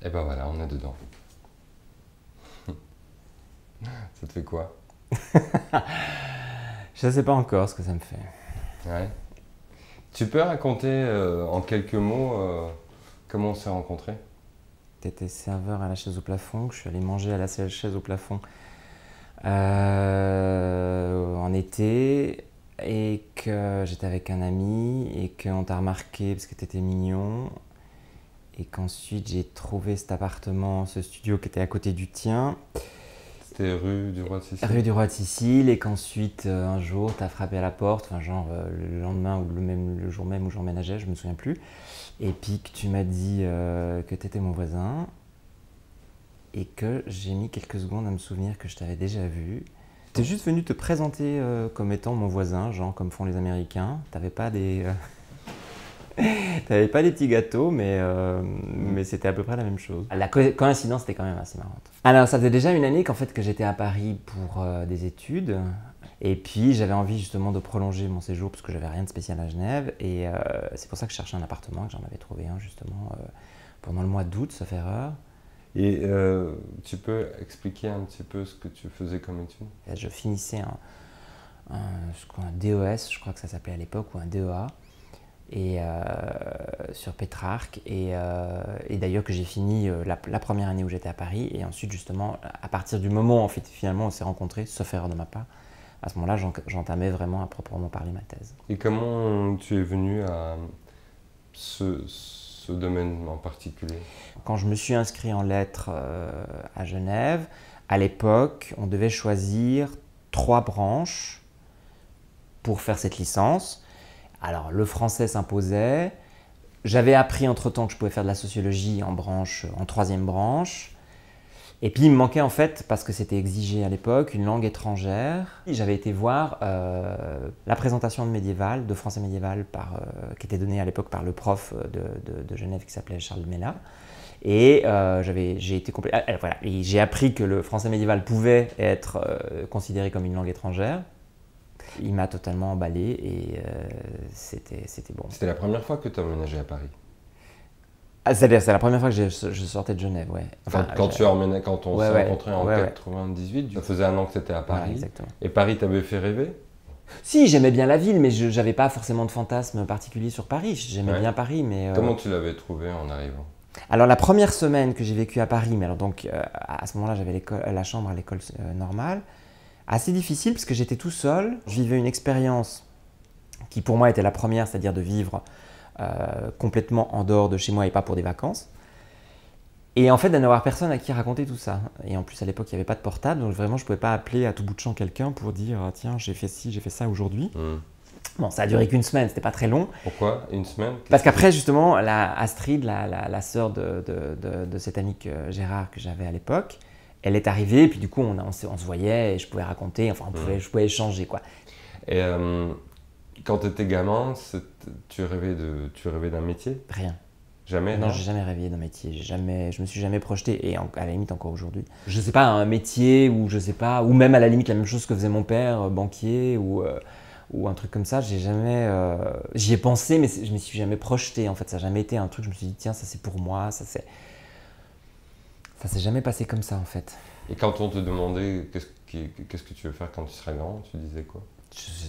Et ben voilà, on est dedans. Ça te fait quoi? Je ne sais pas encore ce que ça me fait. Ouais. Tu peux raconter en quelques mots comment on s'est rencontrés? Tu étais serveur à la chaise au plafond, que je suis allé manger à la chaise au plafond en été, et que j'étais avec un ami et qu'on t'a remarqué parce que tu étais mignon, et qu'ensuite j'ai trouvé cet appartement, ce studio qui était à côté du tien. C'était rue du Roi de Sicile. Rue du Roi de Sicile, et qu'ensuite un jour tu as frappé à la porte, enfin genre le lendemain ou le jour même où j'emménageais, je me souviens plus, et puis que tu m'as dit que tu étais mon voisin, et que j'ai mis quelques secondes à me souvenir que je t'avais déjà vu. Tu es juste venu te présenter comme étant mon voisin, genre comme font les Américains. T'avais pas des t'avais pas des petits gâteaux, mais c'était à peu près la même chose. La coïncidence était quand même assez marrante. Alors ça faisait déjà une année qu'en fait que j'étais à Paris pour des études, et puis j'avais envie justement de prolonger mon séjour parce que j'avais rien de spécial à Genève, et c'est pour ça que je cherchais un appartement, que j'en avais trouvé un justement pendant le mois d'août, sauf erreur. Et tu peux expliquer un petit peu ce que tu faisais comme étude? Je finissais un DES, je crois que ça s'appelait à l'époque, ou un DEA, et, sur Pétrarque, et d'ailleurs que j'ai fini la première année où j'étais à Paris, et ensuite justement à partir du moment où en fait, finalement on s'est rencontrés, sauf erreur de ma part, à ce moment-là j'entamais vraiment à proprement parler ma thèse. Et comment tu es venu à ce domaine en particulier? Quand je me suis inscrit en lettres à Genève, à l'époque on devait choisir 3 branches pour faire cette licence. Alors le français s'imposait, j'avais appris entre-temps que je pouvais faire de la sociologie en 3e branche, et puis il me manquait en fait, parce que c'était exigé à l'époque, une langue étrangère. J'avais été voir la présentation de médiéval, de français médiéval, qui était donnée à l'époque par le prof de Genève qui s'appelait Charles Mella. Et j'ai appris que le français médiéval pouvait être considéré comme une langue étrangère. Il m'a totalement emballé, et c'était bon. C'était la première fois que tu as emménagé à Paris? C'est la première fois que je sortais de Genève, ouais. Enfin, quand on s'est rencontrés en 98, ça faisait un an que tu étais à Paris. Ouais, exactement. Et Paris t'avait fait rêver? Si, j'aimais bien la ville, mais je n'avais pas forcément de fantasme particulier sur Paris. J'aimais bien Paris, mais... Comment tu l'avais trouvé en arrivant? Alors la première semaine que j'ai vécu à Paris, mais alors donc à ce moment-là j'avais la chambre à l'école normale, assez difficile parce que j'étais tout seul. Je vivais une expérience qui pour moi était la première, c'est-à-dire de vivre complètement en dehors de chez moi et pas pour des vacances. Et en fait, de n'avoir personne à qui raconter tout ça. Et en plus, à l'époque, il n'y avait pas de portable, donc vraiment, je ne pouvais pas appeler à tout bout de champ quelqu'un pour dire « Tiens, j'ai fait ci, j'ai fait ça aujourd'hui ». Bon, ça a duré qu'une semaine, c'était pas très long. Pourquoi une semaine? Parce qu'après, justement, Astrid, la sœur de cet ami Gérard que j'avais à l'époque, elle est arrivée, et puis du coup, on se voyait, et je pouvais raconter, enfin, je pouvais échanger, quoi. Et quand tu étais gamin, tu rêvais d'un métier? Rien. Jamais? Non, j'ai jamais rêvé d'un métier. Je me suis jamais projeté, et à la limite encore aujourd'hui. Je sais pas, un métier, ou je sais pas, ou même à la limite la même chose que faisait mon père, banquier, ou un truc comme ça. J'ai jamais, j'y ai pensé, mais je me suis jamais projeté. En fait, ça n'a jamais été un truc. Je me suis dit tiens, ça c'est pour moi. Ça s'est jamais passé comme ça en fait. Et quand on te demandait qu'est-ce que tu veux faire quand tu seras grand, tu disais quoi?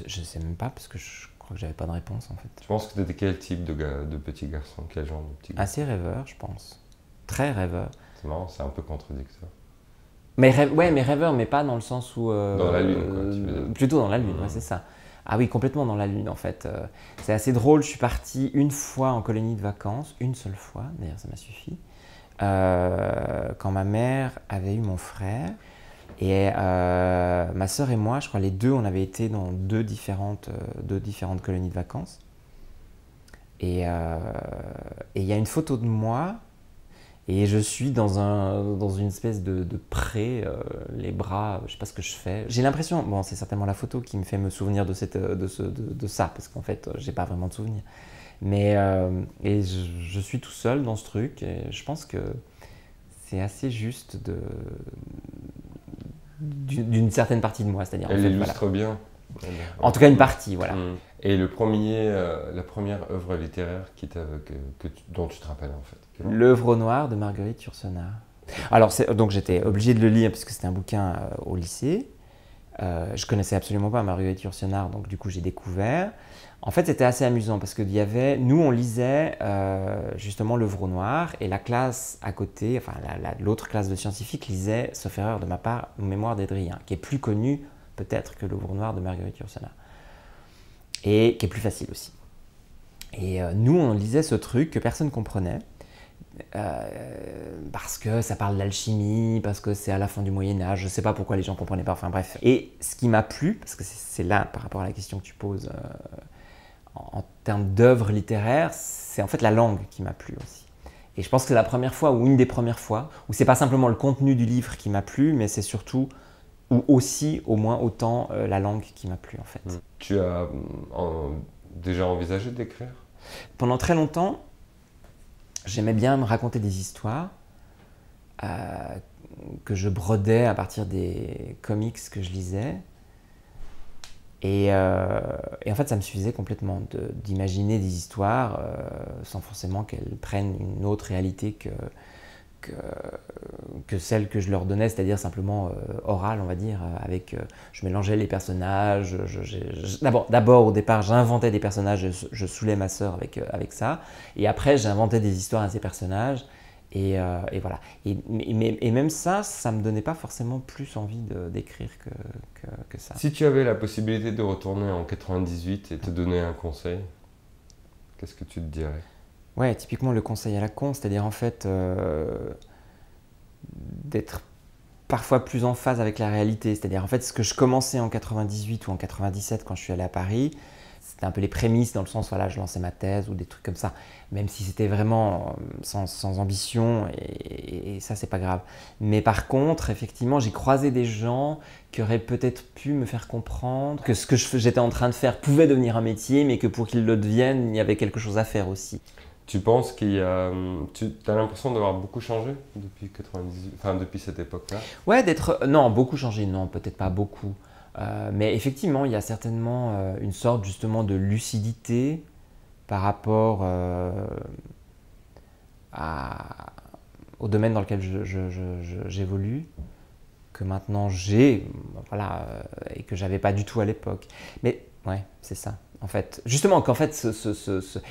Je sais même pas, parce que je crois que j'avais pas de réponse en fait. Tu penses que tu étais quel type de petit garçon? Quel genre de petit garçon? Assez rêveur, je pense. Très rêveur. C'est marrant, c'est un peu contradictoire. Mais rêveur, mais pas dans le sens où... dans la lune, quoi, tu veux dire. Plutôt dans la lune, ouais, c'est ça. Ah oui, complètement dans la lune, en fait. C'est assez drôle, je suis parti une fois en colonie de vacances, une seule fois, d'ailleurs ça m'a suffi, quand ma mère avait eu mon frère. Et ma sœur et moi, je crois les deux, on avait été dans deux différentes colonies de vacances. Et il y a une photo de moi, et je suis dans une espèce de pré, les bras, je sais pas ce que je fais. J'ai l'impression, bon c'est certainement la photo qui me fait me souvenir de ça, parce qu'en fait j'ai pas vraiment de souvenir. Mais et je suis tout seul dans ce truc, et je pense que c'est assez juste d'une certaine partie de moi, c'est-à-dire. Elle illustre bien. En tout cas une partie, voilà. Et la première œuvre littéraire dont tu te rappelles en fait? L'œuvre au noir de Marguerite Yourcenar. Alors, donc j'étais obligé de le lire parce que c'était un bouquin au lycée. Je connaissais absolument pas Marguerite Yourcenar, donc du coup j'ai découvert. En fait, c'était assez amusant parce que nous on lisait justement l'œuvre au noir et la classe à côté, enfin l'autre classe de scientifiques lisait, sauf erreur de ma part, Mémoire d'Edrien, qui est plus connu peut-être que l'œuvre au noir de Marguerite Yourcenar et qui est plus facile aussi. Et nous on lisait ce truc que personne comprenait. Parce que ça parle d'alchimie, parce que c'est à la fin du Moyen-Âge, je ne sais pas pourquoi les gens ne comprenaient pas, enfin bref. Et ce qui m'a plu, parce que c'est là par rapport à la question que tu poses en termes d'œuvre littéraire, c'est en fait la langue qui m'a plu aussi. Et je pense que c'est la première fois, ou une des premières fois, où c'est pas simplement le contenu du livre qui m'a plu, mais c'est surtout, ou aussi, au moins autant, la langue qui m'a plu en fait. Tu as déjà envisagé d'écrire? Pendant très longtemps, j'aimais bien me raconter des histoires que je brodais à partir des comics que je lisais. Et en fait, ça me suffisait complètement d'imaginer des histoires sans forcément qu'elles prennent une autre réalité que celle que je leur donnais, c'est-à-dire simplement orale, on va dire, je mélangeais les personnages. D'abord, au départ, j'inventais des personnages, je saoulais ma sœur avec ça, et après, j'inventais des histoires à ces personnages, et voilà. Et même ça me donnait pas forcément plus envie d'écrire que ça. Si tu avais la possibilité de retourner en 98 et te donner un conseil, qu'est-ce que tu te dirais? Ouais, typiquement le conseil à la con, c'est-à-dire en fait d'être parfois plus en phase avec la réalité. C'est-à-dire en fait ce que je commençais en 98 ou en 97 quand je suis allé à Paris, c'était un peu les prémices dans le sens voilà, je lançais ma thèse ou des trucs comme ça, même si c'était vraiment sans ambition et ça c'est pas grave. Mais par contre, effectivement, j'ai croisé des gens qui auraient peut-être pu me faire comprendre que ce que j'étais en train de faire pouvait devenir un métier, mais que pour qu'il le devienne, il y avait quelque chose à faire aussi. Tu penses tu as l'impression d'avoir beaucoup changé depuis 98, enfin depuis cette époque-là? Ouais, non, beaucoup changé, non, peut-être pas beaucoup. Mais effectivement, il y a certainement une sorte justement de lucidité par rapport au domaine dans lequel j'évolue, que maintenant j'ai, voilà, et que j'avais pas du tout à l'époque. Mais ouais, c'est ça. En fait, justement, qu'en fait,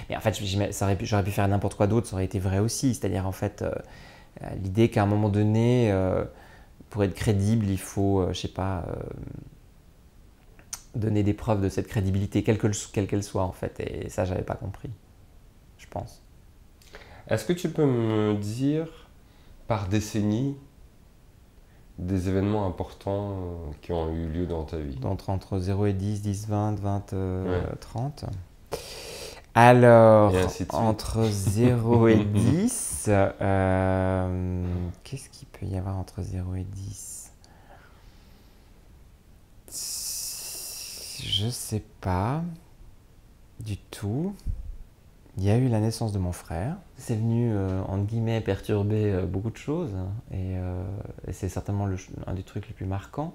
mais en fait, j'aurais pu faire n'importe quoi d'autre, ça aurait été vrai aussi. C'est-à-dire, en fait, l'idée qu'à un moment donné, pour être crédible, il faut, je sais pas, donner des preuves de cette crédibilité, quelle qu'elle soit, en fait. Et ça, j'avais pas compris, je pense. Est-ce que tu peux me dire, par décennie, des événements importants qui ont eu lieu dans ta vie? Entre 0 et 10, 10, 20, 20, ouais. 30. Alors, entre 0 et 10, qu'est-ce qu'il peut y avoir entre 0 et 10? Je sais pas du tout. Il y a eu la naissance de mon frère. C'est venu, entre guillemets, perturber beaucoup de choses. Et c'est certainement un des trucs les plus marquants.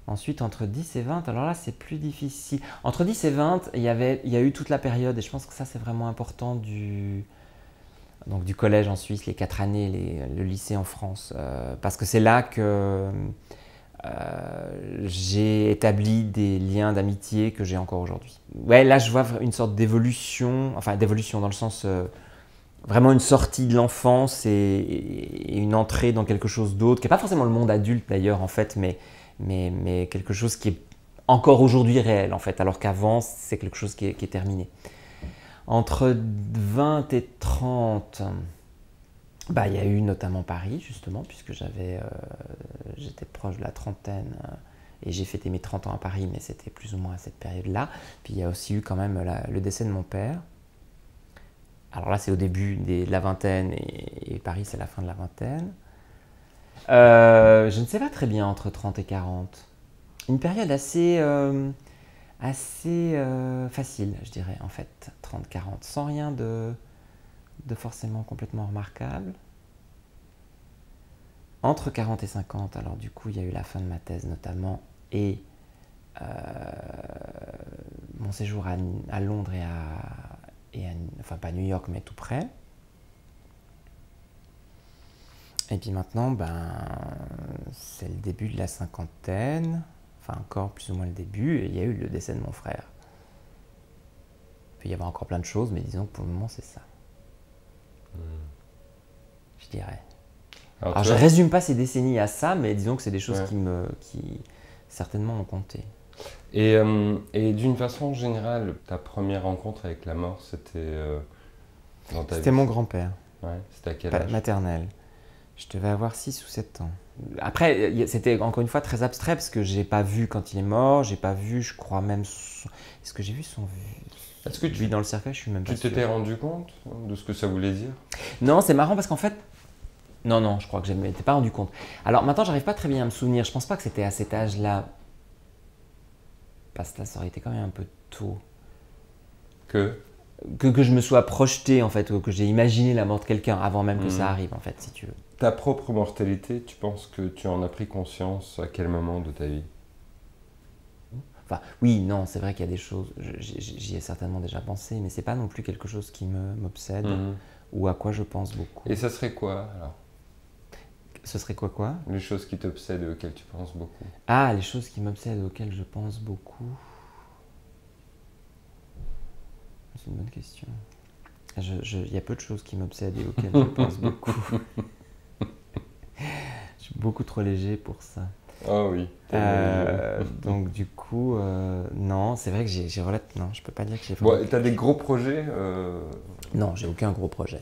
Ensuite, entre 10 et 20, alors là, c'est plus difficile. Entre 10 et 20, il y a eu toute la période, et je pense que ça, c'est vraiment important, du collège en Suisse, les 4 années, le lycée en France. Parce que c'est là que j'ai établi des liens d'amitié que j'ai encore aujourd'hui. Ouais, là, je vois une sorte d'évolution, enfin d'évolution dans le sens vraiment une sortie de l'enfance et une entrée dans quelque chose d'autre, qui n'est pas forcément le monde adulte d'ailleurs en fait, mais quelque chose qui est encore aujourd'hui réel en fait, alors qu'avant c'est quelque chose qui est terminé. Entre 20 et 30, bah, il y a eu notamment Paris justement, puisque j'étais proche de la trentaine et j'ai fêté mes 30 ans à Paris, mais c'était plus ou moins à cette période-là. Puis il y a aussi eu quand même le décès de mon père. Alors là c'est au début de la vingtaine et Paris c'est la fin de la vingtaine. Je ne sais pas très bien entre 30 et 40. Une période assez facile, je dirais, en fait, 30-40, sans rien de forcément complètement remarquable. Entre 40 et 50, alors du coup, il y a eu la fin de ma thèse notamment, et mon séjour à Londres enfin pas New York, mais tout près. Et puis maintenant, c'est le début de la cinquantaine, enfin encore plus ou moins le début, et il y a eu le décès de mon frère. Il peut y avoir encore plein de choses, mais disons que pour le moment, c'est ça. Je dirais. Alors je ne résume pas ces décennies à ça, mais disons que c'est des choses qui certainement ont compté. Et d'une façon générale, ta première rencontre avec la mort, c'était dans ta vie? C'était mon grand-père. Ouais, c'était à quel âge? Maternelle. Je devais avoir 6 ou 7 ans. Après, c'était encore une fois très abstrait parce que j'ai pas vu quand il est mort, j'ai pas vu, je crois même... Est-ce que j'ai vu son... Est-ce que lui dans le cercueil, je suis même pas sûr. Tu t'étais rendu compte de ce que ça voulait dire? Non, c'est marrant parce qu'en fait... Non, je crois que je ne m'étais pas rendu compte. Alors maintenant, j'arrive pas très bien à me souvenir. Je pense pas que c'était à cet âge-là. Parce que là, ça aurait été quand même un peu tôt. Que je me sois projeté, en fait, ou que j'ai imaginé la mort de quelqu'un avant même que ça arrive, en fait, si tu veux. Ta propre mortalité, tu penses que tu en as pris conscience à quel moment de ta vie? Enfin, oui, non, c'est vrai qu'il y a des choses, j'y ai certainement déjà pensé, mais c'est pas non plus quelque chose qui m'obsède ou à quoi je pense beaucoup. Et ça serait quoi, alors? Ce serait quoi? Les choses qui t'obsèdent et auxquelles tu penses beaucoup. Ah, les choses qui m'obsèdent et auxquelles je pense beaucoup. C'est une bonne question. Il y a peu de choses qui m'obsèdent et auxquelles je pense beaucoup. Je suis beaucoup trop léger pour ça. Oh oui. Donc du coup, non, c'est vrai que j'ai relativement... Non, je peux pas dire que j'ai... Bon, t'as des gros projets Non, j'ai aucun gros projet.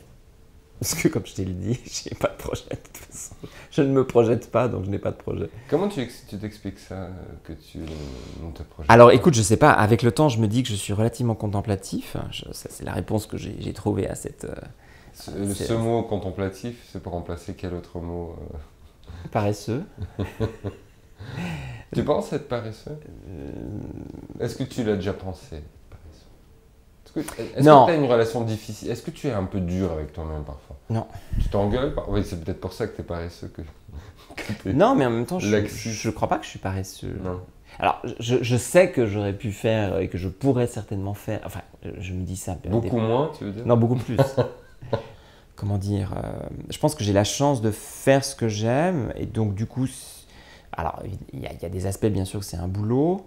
Parce que comme je t'ai dit, j'ai pas de projet de toute façon. Je ne me projette pas, donc je n'ai pas de projet. Comment tu t'expliques ça, que tu ne te projettes? Alors écoute, je sais pas, avec le temps, je me dis que je suis relativement contemplatif. Ça, c'est la réponse que j'ai trouvée à cette... Ce mot contemplatif, c'est pour remplacer quel autre mot Paresseux. Tu penses être paresseux? Est-ce que tu l'as déjà pensé, paresseux? Est-ce que tu as une relation difficile? Est-ce que tu es un peu dur avec toi-même parfois? Non. Tu t'engueules? Oui, c'est peut-être pour ça que tu es paresseux. Non, mais en même temps, je crois pas que je suis paresseux. Non. Alors, je sais que j'aurais pu faire et que je pourrais certainement faire. Enfin, je me dis ça. Beaucoup moins, tu veux dire? Non, beaucoup plus. Comment dire, je pense que j'ai la chance de faire ce que j'aime et donc du coup, alors il y a des aspects bien sûr que c'est un boulot.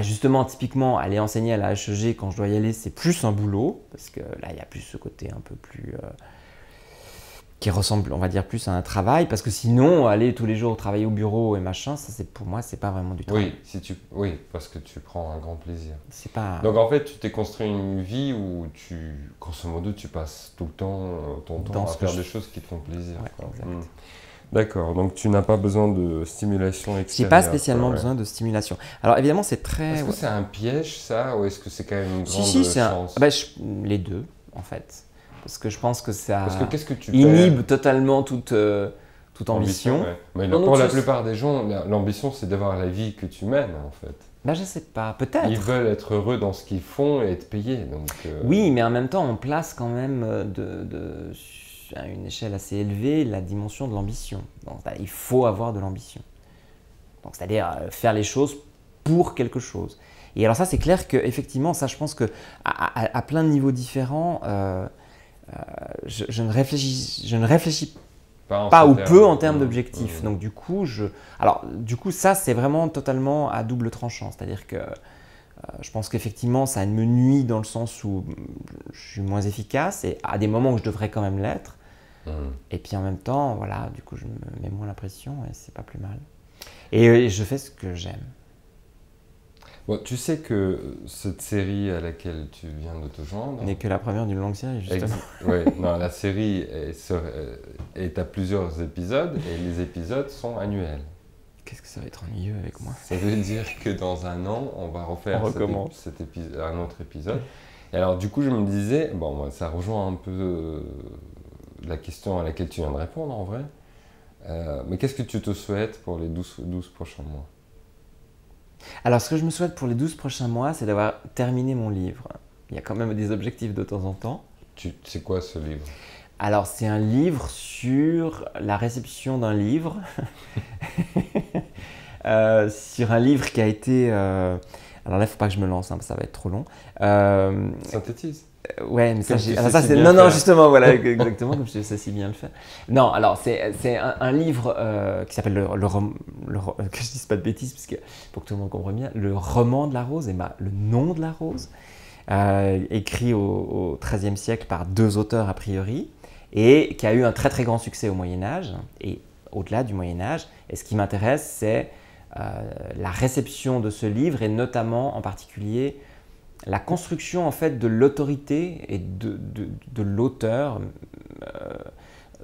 Justement, typiquement, aller enseigner à la HEG quand je dois y aller, c'est plus un boulot parce que là il y a plus ce côté un peu plus qui ressemble, on va dire, plus à un travail parce que sinon aller tous les jours travailler au bureau et machin, ça c'est pour moi c'est pas vraiment du travail. Oui, parce que tu prends un grand plaisir. C'est pas. Donc en fait, tu t'es construit une vie où grosso modo, tu passes tout le temps ton temps à faire des choses qui te font plaisir. Ouais, exact. D'accord, donc tu n'as pas besoin de stimulation extérieure. J'ai pas spécialement besoin de stimulation. Alors évidemment, c'est très. Est-ce que c'est un piège ça, ou est-ce que c'est quand même une grande chance? Les deux, en fait. Parce que je pense que ça Parce que qu'est-ce que tu inhibe totalement toute ambition. Ouais. Mais pour la plupart des gens, l'ambition, c'est d'avoir la vie que tu mènes, en fait. Je sais pas, peut-être. Ils veulent être heureux dans ce qu'ils font et être payés. Donc, Oui, mais en même temps, on place quand même à une échelle assez élevée la dimension de l'ambition. Donc, il faut avoir de l'ambition. Donc, c'est-à-dire faire les choses pour quelque chose. Et alors ça, c'est clair qu'effectivement, ça, je pense qu'à plein de niveaux différents, je ne réfléchis pas ou peu en termes d'objectifs. Donc du coup, ça, c'est vraiment totalement à double tranchant. C'est-à-dire que je pense qu'effectivement, ça me nuit dans le sens où je suis moins efficace et à des moments où je devrais quand même l'être. Et puis en même temps, voilà, du coup, je me mets moins la pression et c'est pas plus mal. Et je fais ce que j'aime. Bon, tu sais que cette série à laquelle tu viens de te joindre n'est que la première d'une longue série, justement. Oui, non, la série est à plusieurs épisodes et les épisodes sont annuels. Qu'est-ce que ça va être ennuyeux avec moi? Ça veut dire que dans un an, on va refaire un autre épisode. Et alors, du coup, je me disais, bon, ça rejoint un peu la question à laquelle tu viens de répondre en vrai. Mais qu'est-ce que tu te souhaites pour les 12 prochains mois? Alors, ce que je me souhaite pour les 12 prochains mois, c'est d'avoir terminé mon livre. Il y a quand même des objectifs de temps en temps. C'est quoi ce livre? Alors, c'est un livre sur la réception d'un livre. Sur un livre qui a été Alors là, il ne faut pas que je me lance, hein, ça va être trop long. Synthétise. Ouais, mais ça, c'est... Non, justement, voilà, exactement, comme je sais si bien le faire. Non, alors, c'est un livre qui s'appelle que je dise pas de bêtises, parce que, pour que tout le monde comprenne bien, Le roman de la rose, et le nom de la rose, écrit au XIIIe siècle par 2 auteurs a priori, et qui a eu un très très grand succès au Moyen-Âge, et au-delà du Moyen-Âge. Et ce qui m'intéresse, c'est la réception de ce livre, et notamment, en particulier, la construction en fait de l'autorité et de l'auteur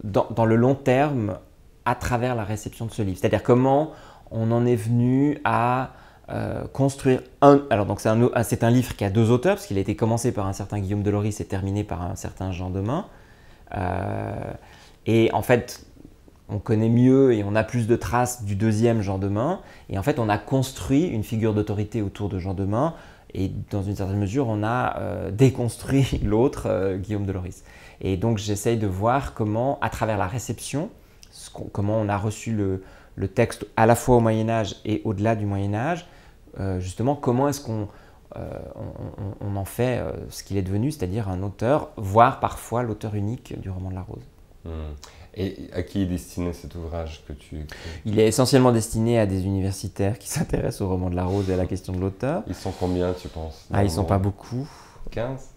dans le long terme à travers la réception de ce livre. C'est-à-dire comment on en est venu à construire un... Alors donc c'est un livre qui a 2 auteurs, parce qu'il a été commencé par un certain Guillaume Deloris et terminé par un certain Jean Demain. Et en fait, on connaît mieux et on a plus de traces du 2e Jean Demain. Et en fait, on a construit une figure d'autorité autour de Jean Demain. Et dans une certaine mesure, on a déconstruit l'autre, Guillaume Deloris. Et donc, j'essaye de voir comment, à travers la réception, comment on a reçu le texte à la fois au Moyen-Âge et au-delà du Moyen-Âge, justement, comment est-ce qu'on on en fait ce qu'il est devenu, c'est-à-dire un auteur, voire parfois l'auteur unique du roman de la rose. Et à qui est destiné cet ouvrage que tu écris ? Il est essentiellement destiné à des universitaires qui s'intéressent au roman de la rose et à la question de l'auteur. Ils sont combien, tu penses ? Ils ne sont pas beaucoup. 15 ?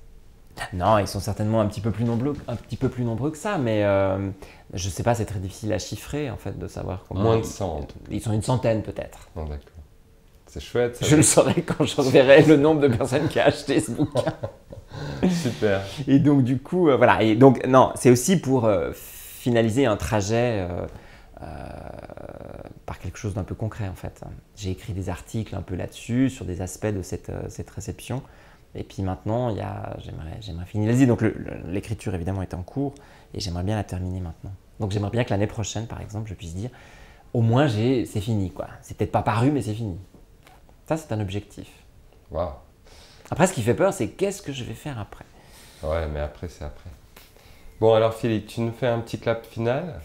Non, ils sont certainement un petit peu plus nombreux que ça, mais je ne sais pas, c'est très difficile à chiffrer en fait, de savoir combien. Moins de 100. Ils sont une centaine peut-être. Oh, d'accord. C'est chouette. Je le saurai quand je reverrai le nombre de personnes qui a acheté ce bouquin. Super. Et donc du coup, voilà. Et donc non, c'est aussi pour finaliser un trajet par quelque chose d'un peu concret en fait. J'ai écrit des articles un peu là-dessus, sur des aspects de cette réception. Et puis maintenant, j'aimerais finaliser. Donc l'écriture évidemment est en cours et j'aimerais bien la terminer maintenant. Donc j'aimerais bien que l'année prochaine, par exemple, je puisse dire, au moins c'est fini quoi. C'est peut-être pas paru, mais c'est fini. Ça, c'est un objectif. Waouh. Après, ce qui fait peur, c'est qu'est-ce que je vais faire après ? Ouais, mais après, c'est après. Bon, alors Philippe, tu nous fais un petit clap final ?